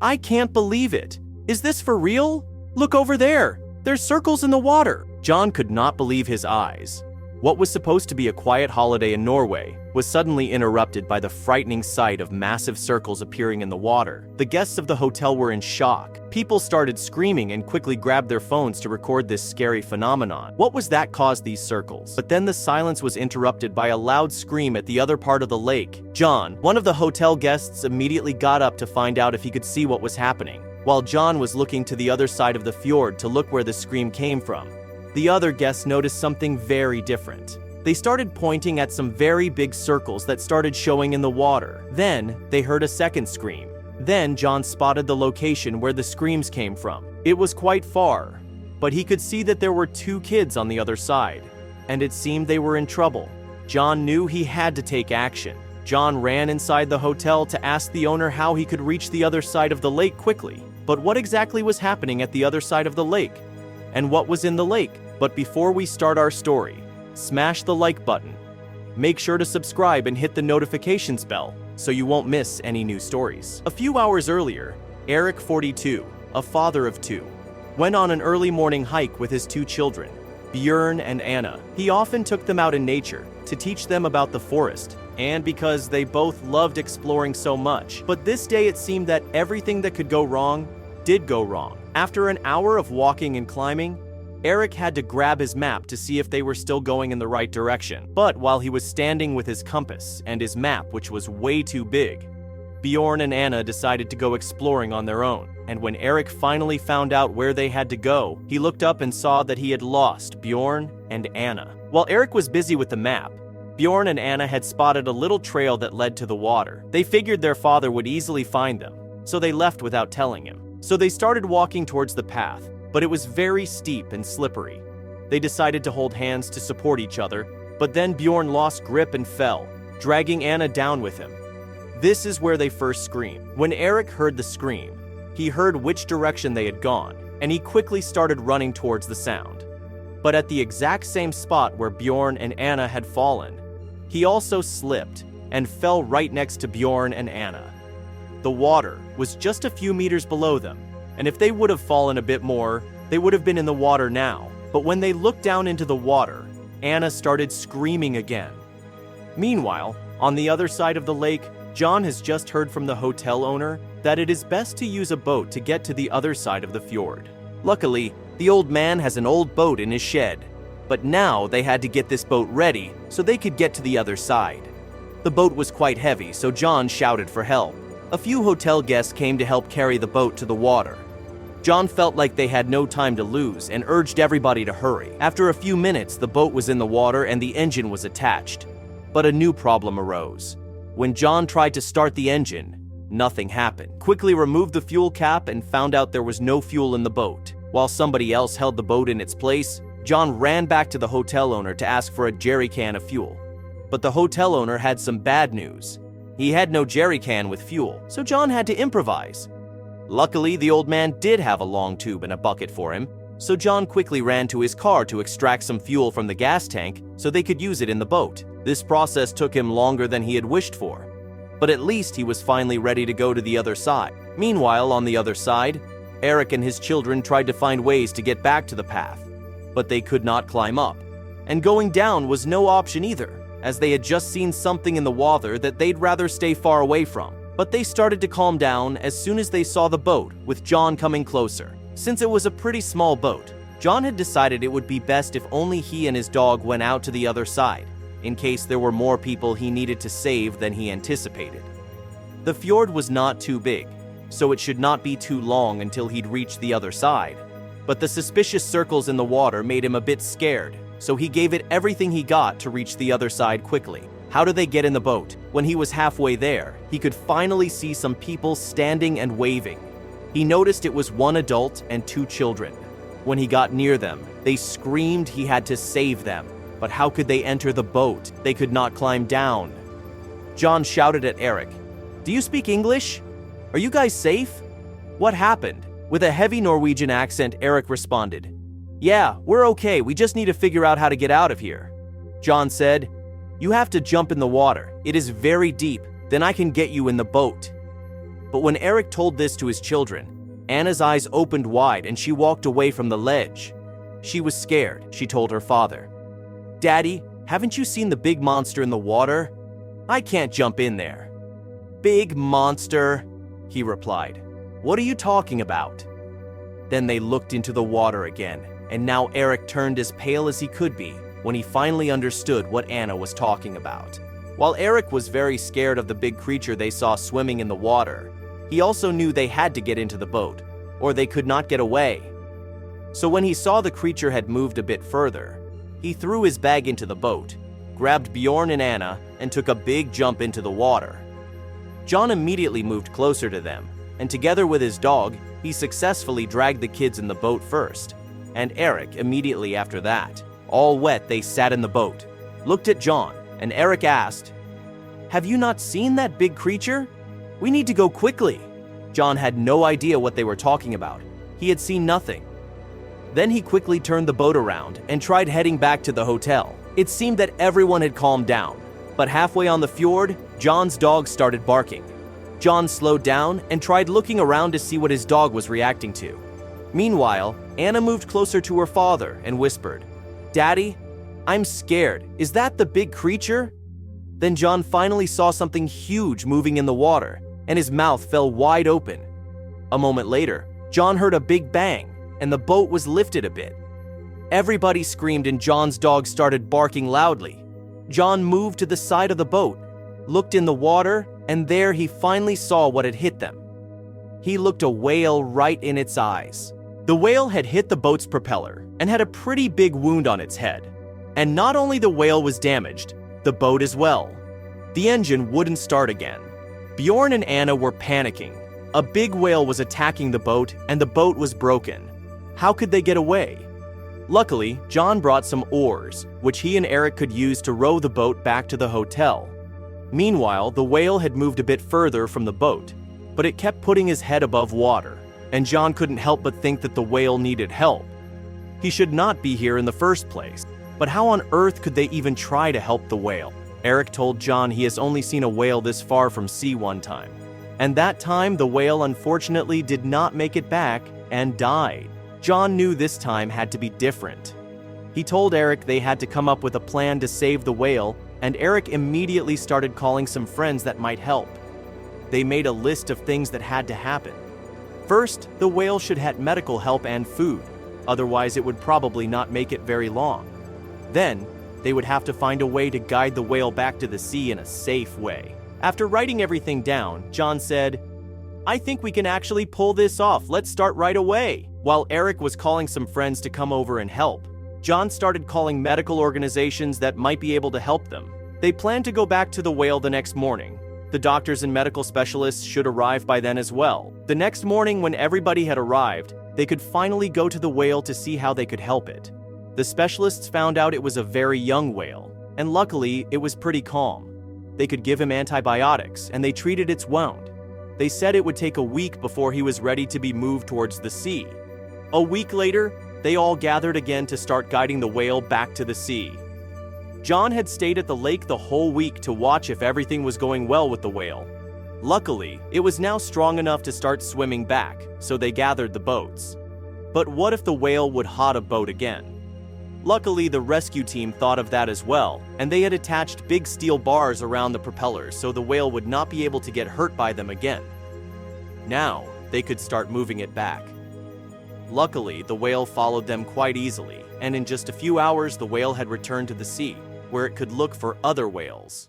I can't believe it. Is this for real? Look over there. There's circles in the water. John could not believe his eyes. What was supposed to be a quiet holiday in Norway was suddenly interrupted by the frightening sight of massive circles appearing in the water. The guests of the hotel were in shock. People started screaming and quickly grabbed their phones to record this scary phenomenon. What was that caused these circles? But then the silence was interrupted by a loud scream at the other part of the lake. John, one of the hotel guests, immediately got up to find out if he could see what was happening, while John was looking to the other side of the fjord to look where the scream came from. The other guests noticed something very different. They started pointing at some very big circles that started showing in the water. Then, they heard a second scream. Then, John spotted the location where the screams came from. It was quite far, but he could see that there were 2 kids on the other side, and it seemed they were in trouble. John knew he had to take action. John ran inside the hotel to ask the owner how he could reach the other side of the lake quickly. But what exactly was happening at the other side of the lake? And what was in the lake? But before we start our story, smash the like button. Make sure to subscribe and hit the notifications bell so you won't miss any new stories. A few hours earlier, Eric, 42, a father of 2, went on an early morning hike with his 2 children, Björn and Anna. He often took them out in nature to teach them about the forest, and because they both loved exploring so much. But this day it seemed that everything that could go wrong did go wrong. After an hour of walking and climbing, Eric had to grab his map to see if they were still going in the right direction. But while he was standing with his compass and his map, which was way too big, Bjorn and Anna decided to go exploring on their own. And when Eric finally found out where they had to go, he looked up and saw that he had lost Bjorn and Anna. While Eric was busy with the map, Bjorn and Anna had spotted a little trail that led to the water. They figured their father would easily find them, so they left without telling him. So they started walking towards the path, but it was very steep and slippery. They decided to hold hands to support each other, but then Bjorn lost grip and fell, dragging Anna down with him. This is where they first screamed. When Eric heard the scream, he heard which direction they had gone, and he quickly started running towards the sound. But at the exact same spot where Bjorn and Anna had fallen, he also slipped and fell right next to Bjorn and Anna. The water was just a few meters below them, and if they would have fallen a bit more, they would have been in the water now. But when they looked down into the water, Anna started screaming again. Meanwhile, on the other side of the lake, John has just heard from the hotel owner that it is best to use a boat to get to the other side of the fjord. Luckily, the old man has an old boat in his shed, but now they had to get this boat ready so they could get to the other side. The boat was quite heavy, so John shouted for help. A few hotel guests came to help carry the boat to the water. John felt like they had no time to lose and urged everybody to hurry. After a few minutes, the boat was in the water and the engine was attached. But a new problem arose. When John tried to start the engine, nothing happened. Quickly removed the fuel cap and found out there was no fuel in the boat. While somebody else held the boat in its place, John ran back to the hotel owner to ask for a jerry can of fuel. But the hotel owner had some bad news. He had no jerry can with fuel, so John had to improvise. Luckily, the old man did have a long tube and a bucket for him, so John quickly ran to his car to extract some fuel from the gas tank so they could use it in the boat. This process took him longer than he had wished for, but at least he was finally ready to go to the other side. Meanwhile, on the other side, Eric and his children tried to find ways to get back to the path, but they could not climb up. And going down was no option either, as they had just seen something in the water that they'd rather stay far away from. But they started to calm down as soon as they saw the boat, with John coming closer. Since it was a pretty small boat, John had decided it would be best if only he and his dog went out to the other side, in case there were more people he needed to save than he anticipated. The fjord was not too big, so it should not be too long until he'd reach the other side. But the suspicious circles in the water made him a bit scared, so he gave it everything he got to reach the other side quickly. How did they get in the boat? When he was halfway there, he could finally see some people standing and waving. He noticed it was 1 adult and 2 children. When he got near them, they screamed he had to save them. But how could they enter the boat? They could not climb down. John shouted at Eric, "Do you speak English? Are you guys safe?" What happened? With a heavy Norwegian accent, Eric responded, "Yeah, we're okay. We just need to figure out how to get out of here." John said, "You have to jump in the water. It is very deep. Then I can get you in the boat." But when Eric told this to his children, Anna's eyes opened wide and she walked away from the ledge. She was scared, she told her father. "Daddy, haven't you seen the big monster in the water? I can't jump in there." "Big monster," he replied. "What are you talking about?" Then they looked into the water again, and now Eric turned as pale as he could be when he finally understood what Anna was talking about. While Eric was very scared of the big creature they saw swimming in the water, he also knew they had to get into the boat, or they could not get away. So when he saw the creature had moved a bit further, he threw his bag into the boat, grabbed Bjorn and Anna, and took a big jump into the water. John immediately moved closer to them, and together with his dog, he successfully dragged the kids in the boat first, and Eric immediately after that. All wet, they sat in the boat, looked at John, and Eric asked, "Have you not seen that big creature? We need to go quickly." John had no idea what they were talking about. He had seen nothing. Then he quickly turned the boat around and tried heading back to the hotel. It seemed that everyone had calmed down, but halfway on the fjord, John's dog started barking. John slowed down and tried looking around to see what his dog was reacting to. Meanwhile, Anna moved closer to her father and whispered, "Daddy, I'm scared. Is that the big creature?" Then John finally saw something huge moving in the water, and his mouth fell wide open. A moment later, John heard a big bang, and the boat was lifted a bit. Everybody screamed and John's dog started barking loudly. John moved to the side of the boat, looked in the water, and there he finally saw what had hit them. He looked a whale right in its eyes. The whale had hit the boat's propeller and had a pretty big wound on its head. And not only the whale was damaged, the boat as well. The engine wouldn't start again. Bjorn and Anna were panicking. A big whale was attacking the boat and the boat was broken. How could they get away? Luckily, John brought some oars, which he and Eric could use to row the boat back to the hotel. Meanwhile, the whale had moved a bit further from the boat, but it kept putting his head above water, and John couldn't help but think that the whale needed help. He should not be here in the first place, but how on earth could they even try to help the whale? Eric told John he has only seen a whale this far from sea one time, and that time the whale unfortunately did not make it back and died. John knew this time had to be different. He told Eric they had to come up with a plan to save the whale, and Eric immediately started calling some friends that might help. They made a list of things that had to happen. First, the whale should have medical help and food, otherwise it would probably not make it very long. Then, they would have to find a way to guide the whale back to the sea in a safe way. After writing everything down, John said, "I think we can actually pull this off. Let's start right away." While Eric was calling some friends to come over and help, John started calling medical organizations that might be able to help them. They planned to go back to the whale the next morning. The doctors and medical specialists should arrive by then as well. The next morning, when everybody had arrived, they could finally go to the whale to see how they could help it. The specialists found out it was a very young whale, and luckily, it was pretty calm. They could give him antibiotics, and they treated its wound. They said it would take a week before he was ready to be moved towards the sea. A week later, they all gathered again to start guiding the whale back to the sea. John had stayed at the lake the whole week to watch if everything was going well with the whale. Luckily, it was now strong enough to start swimming back, so they gathered the boats. But what if the whale would hot a boat again? Luckily, the rescue team thought of that as well, and they had attached big steel bars around the propellers so the whale would not be able to get hurt by them again. Now, they could start moving it back. Luckily, the whale followed them quite easily, and in just a few hours the whale had returned to the sea, where it could look for other whales.